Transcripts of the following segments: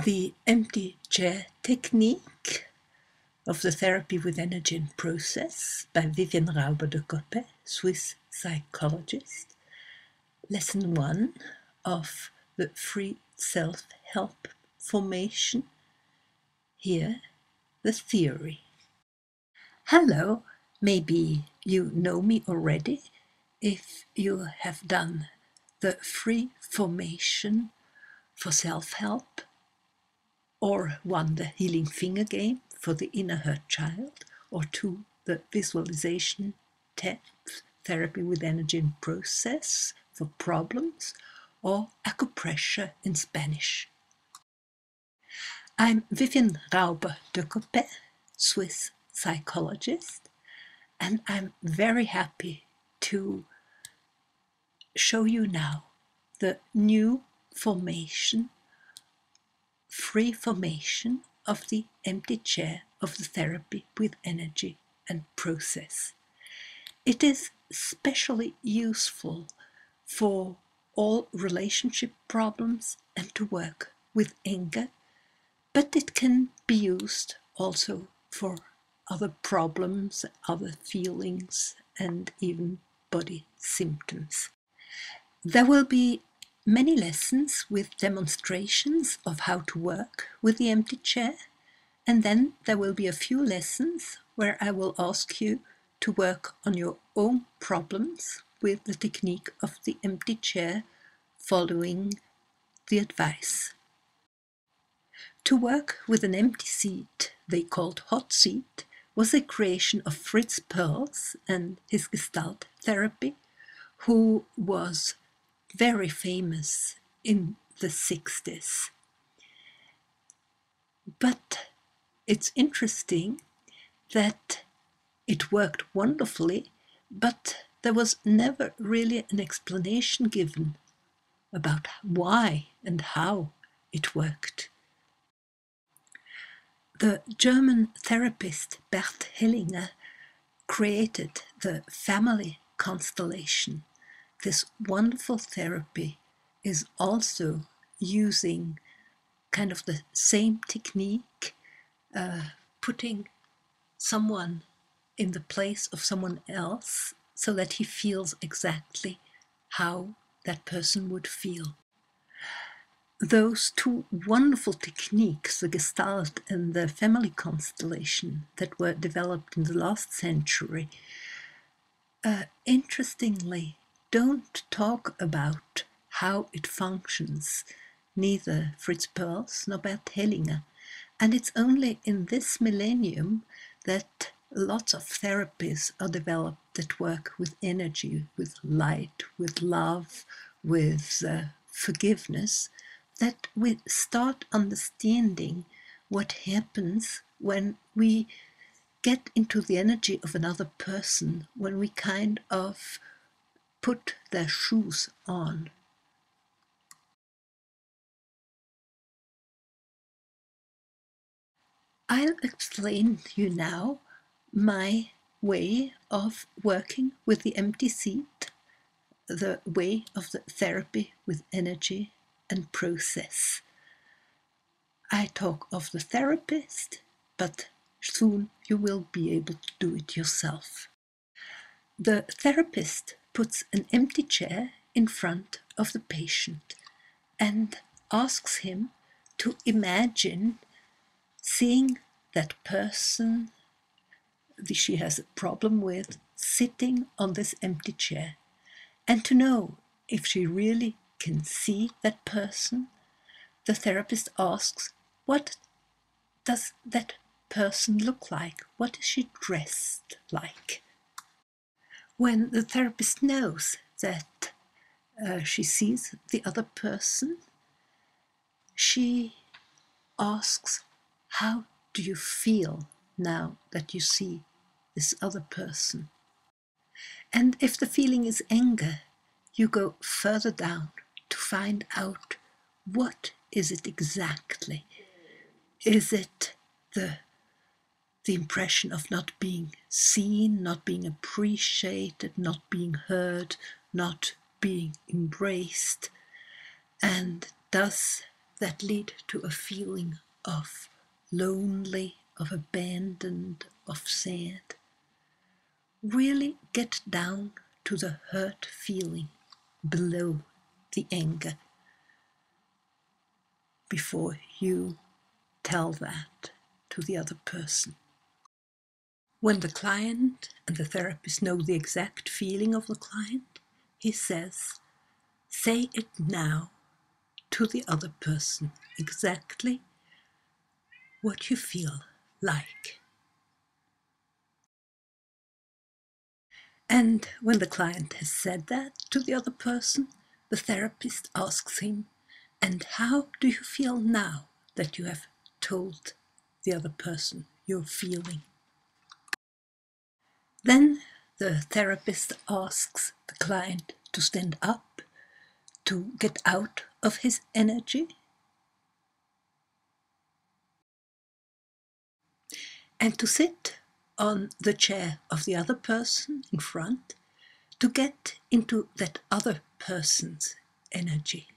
The empty chair technique of the therapy with energy and process by Vivienne Rauber de Coppet, Swiss psychologist. Lesson 1 of the free self-help formation. Here, the theory. Hello, maybe you know me already if you have done the free formation for self-help, or 1, the healing finger game for the inner hurt child, or 2, the visualization TEP, therapy with energy and process for problems, or acupressure in Spanish. I'm Vivienne Rauber de Coppet, Swiss psychologist, and I'm very happy to show you now the new formation, free formation of the empty chair of the therapy with energy and process. It is especially useful for all relationship problems and to work with anger, but it can be used also for other problems, other feelings, and even body symptoms. There will be many lessons with demonstrations of how to work with the empty chair, and then there will be a few lessons where I will ask you to work on your own problems with the technique of the empty chair, following the advice. To work with an empty seat, they called hot seat, was a creation of Fritz Perls and his Gestalt therapy, who was very famous in the 60s. But it's interesting that it worked wonderfully, but there was never really an explanation given about why and how it worked. The German therapist Bert Hellinger created the family constellation. This wonderful therapy is also using kind of the same technique, putting someone in the place of someone else so that he feels exactly how that person would feel. Those 2 wonderful techniques, the Gestalt and the family constellation, that were developed in the last century, interestingly don't talk about how it functions, neither Fritz Perls nor Bert Hellinger. And it's only in this millennium that lots of therapies are developed that work with energy, with light, with love, with forgiveness, that we start understanding what happens when we get into the energy of another person, when we kind of put their shoes on. I'll explain to you now my way of working with the empty seat, the way of the therapy with energy and process. I talk of the therapist, but soon you will be able to do it yourself. The therapist puts an empty chair in front of the patient and asks him to imagine seeing that person she has a problem with sitting on this empty chair, and to know if she really can see that person. The therapist asks, what does that person look like? What is she dressed like? When the therapist knows that she sees the other person, she asks, how do you feel now that you see this other person? And if the feeling is anger, you go further down to find out what is it exactly. Is it the impression of not being seen, not being appreciated, not being heard, not being embraced? And does that lead to a feeling of lonely, of abandoned, of sad. Really get down to the hurt feeling below the anger before you tell that to the other person. When the client and the therapist know the exact feeling of the client, he says, say it now to the other person exactly what you feel like. And when the client has said that to the other person, the therapist asks him, and how do you feel now that you have told the other person your feeling? Then the therapist asks the client to stand up, to get out of his energy, and to sit on the chair of the other person in front, to get into that other person's energy,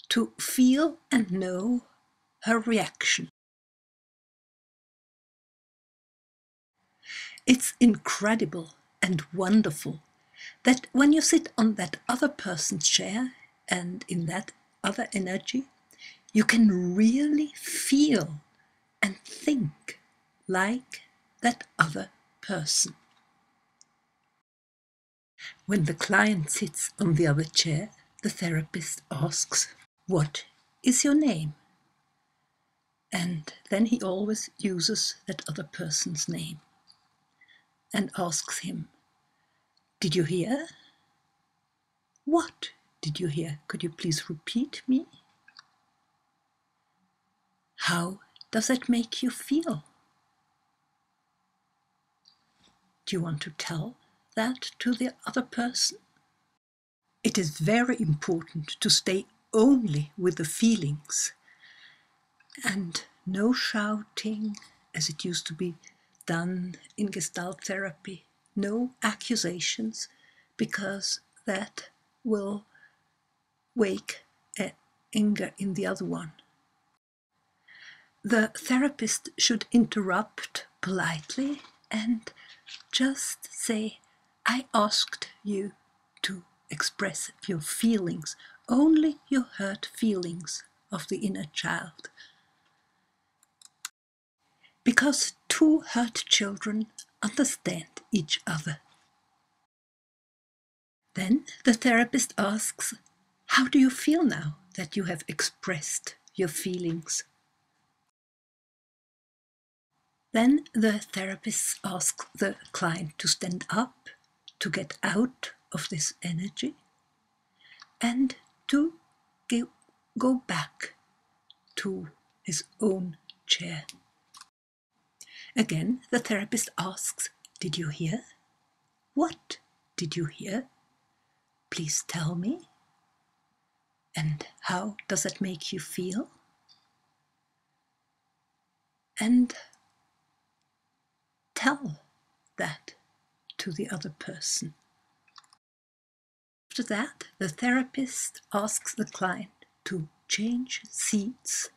to feel and know her reaction. It's incredible and wonderful that when you sit on that other person's chair and in that other energy, you can really feel and think like that other person. When the client sits on the other chair, the therapist asks, "What is your name?" And then he always uses that other person's name and asks him, "Did you hear?" "What did you hear? Could you please repeat me?" "How does that make you feel?" Do you want to tell that to the other person? It is very important to stay only with the feelings and no shouting as it used to be done in Gestalt therapy, no accusations, because that will wake anger in the other one. The therapist should interrupt politely and just say, "I asked you to express your feelings, only your hurt feelings of the inner child." Because two hurt children understand each other. Then the therapist asks, "How do you feel now that you have expressed your feelings?" Then the therapist asks the client to stand up, to get out of this energy, and to go back to his own chair. Again, the therapist asks, "Did you hear? What did you hear? Please tell me. And how does that make you feel?" And tell that to the other person. After that, the therapist asks the client to change seats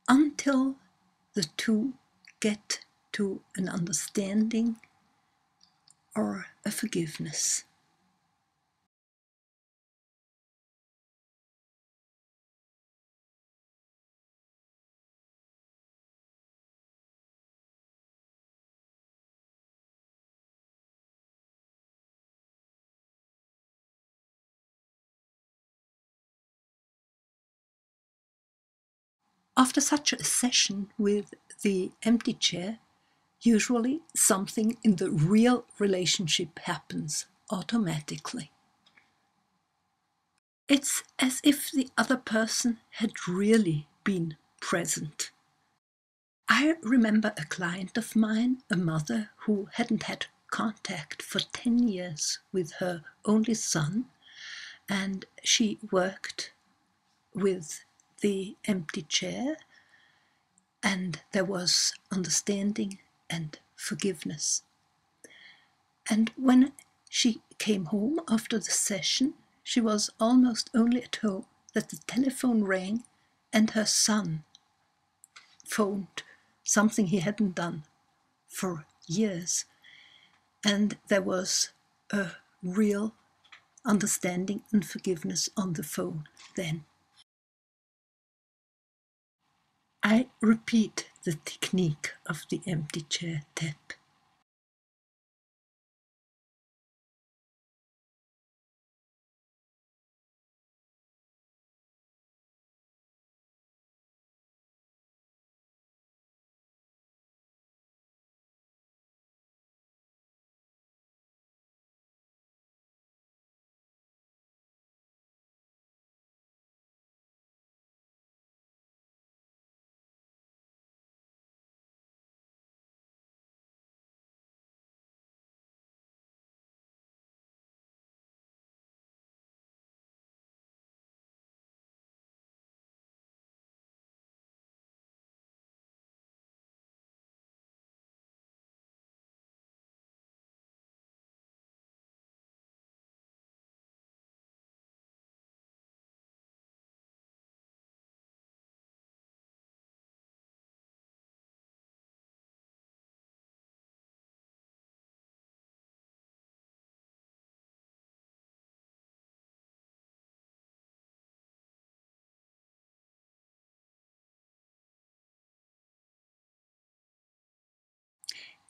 until the two get to an understanding or a forgiveness. After such a session with the empty chair, usually something in the real relationship happens automatically. It's as if the other person had really been present. I remember a client of mine, a mother who hadn't had contact for 10 years with her only son, and she worked with the empty chair, and there was understanding and forgiveness. And when she came home after the session, she was almost only at home that the telephone rang and her son phoned, something he hadn't done for years. And there was a real understanding and forgiveness on the phone then. I repeat the technique of the empty chair TEP.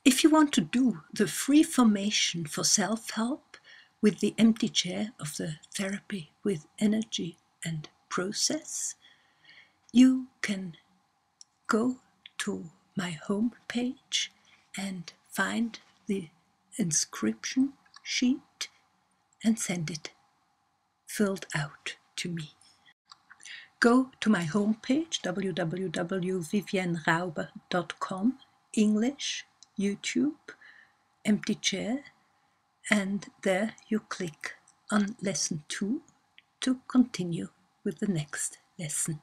If you want to do the free formation for self-help with the empty chair of the therapy with energy and process, you can go to my home page and find the inscription sheet and send it filled out to me. Go to my homepage, www.vivianrauber.com, English, YouTube, empty chair, and there you click on lesson 2 to continue with the next lesson.